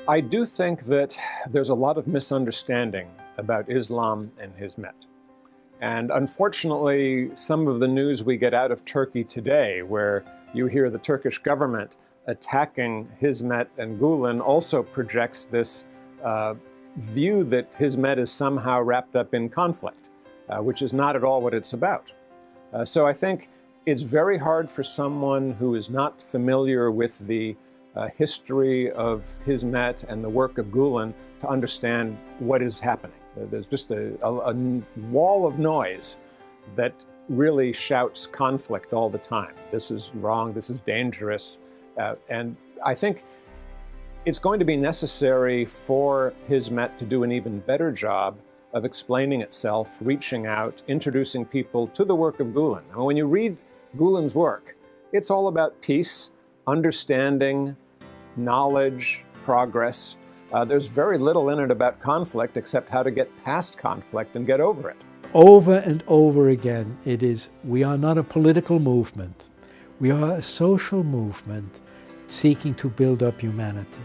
I do think that there's a lot of misunderstanding about Islam and Hizmet. And unfortunately, some of the news we get out of Turkey today, where you hear the Turkish government attacking Hizmet and Gulen, also projects this view that Hizmet is somehow wrapped up in conflict, which is not at all what it's about. So I think it's very hard for someone who is not familiar with the history of Hizmet and the work of Gulen to understand what is happening. There's just a wall of noise that really shouts conflict all the time. This is wrong, this is dangerous. And I think it's going to be necessary for Hizmet to do an even better job of explaining itself, reaching out, introducing people to the work of Gulen. I mean, when you read Gulen's work, it's all about peace, understanding, knowledge, progress. There's very little in it about conflict except how to get past conflict and get over it. Over and over again, it is, we are not a political movement. We are a social movement seeking to build up humanity.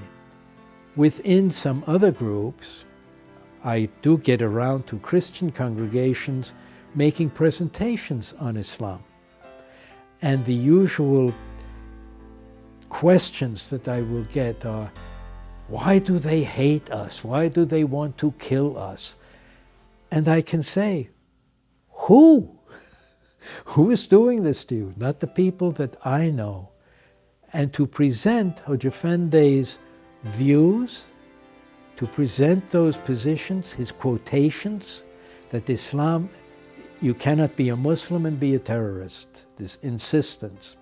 Within some other groups, I do get around to Christian congregations making presentations on Islam. And the usual questions that I will get are, why do they hate us? Why do they want to kill us? And I can say, who? Who is doing this to you? Not the people that I know. And to present Hocaefendi's views, to present those positions, his quotations, that Islam, you cannot be a Muslim and be a terrorist, this insistence.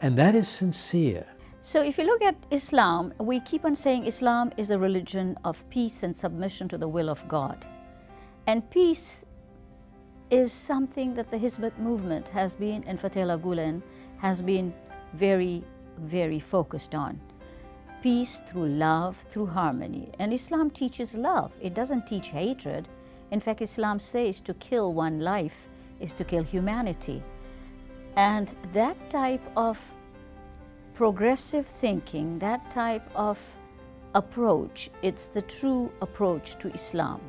And that is sincere. So if you look at Islam, we keep on saying Islam is a religion of peace and submission to the will of God. And peace is something that the Hizmet movement has been, and Fethullah Gulen has been very, very focused on. Peace through love, through harmony. And Islam teaches love. It doesn't teach hatred. In fact, Islam says to kill one life is to kill humanity. And that type of progressive thinking, that type of approach, it's the true approach to Islam.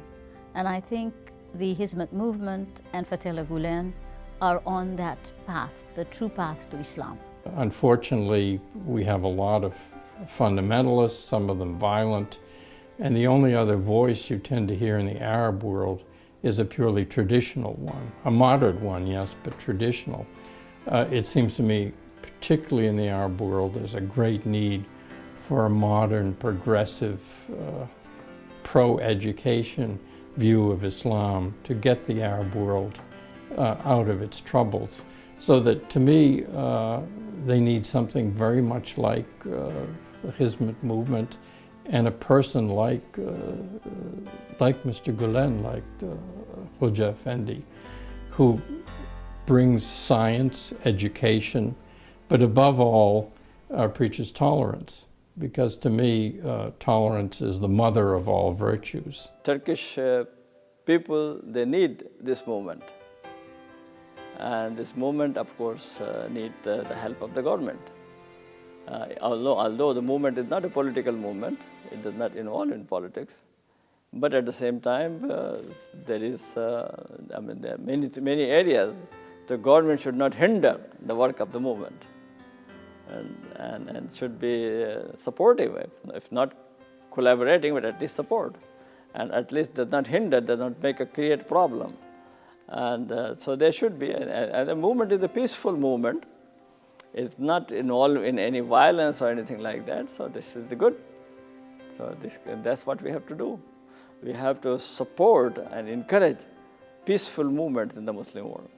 And I think the Hizmet movement and Fethullah Gulen are on that path, the true path to Islam. Unfortunately, we have a lot of fundamentalists, some of them violent, and the only other voice you tend to hear in the Arab world is a purely traditional one, a modern one, yes, but traditional. It seems to me, particularly in the Arab world, there's a great need for a modern, progressive, pro-education view of Islam to get the Arab world out of its troubles. So that, to me, they need something very much like the Hizmet movement, and a person like Mr. Gulen, like Hocaefendi, who brings science, education, but above all, preaches tolerance. Because to me, tolerance is the mother of all virtues. Turkish people, they need this movement. And this movement, of course, needs the help of the government. Although the movement is not a political movement, it does not involve in politics. But at the same time, there is, there are many areas the government should not hinder the work of the movement. And should be supportive, if not collaborating, but at least support. And at least does not hinder, does not create problem. And so there should be, and the movement is a peaceful movement. It's not involved in any violence or anything like that, so this is good. So that's what we have to do. We have to support and encourage peaceful movements in the Muslim world.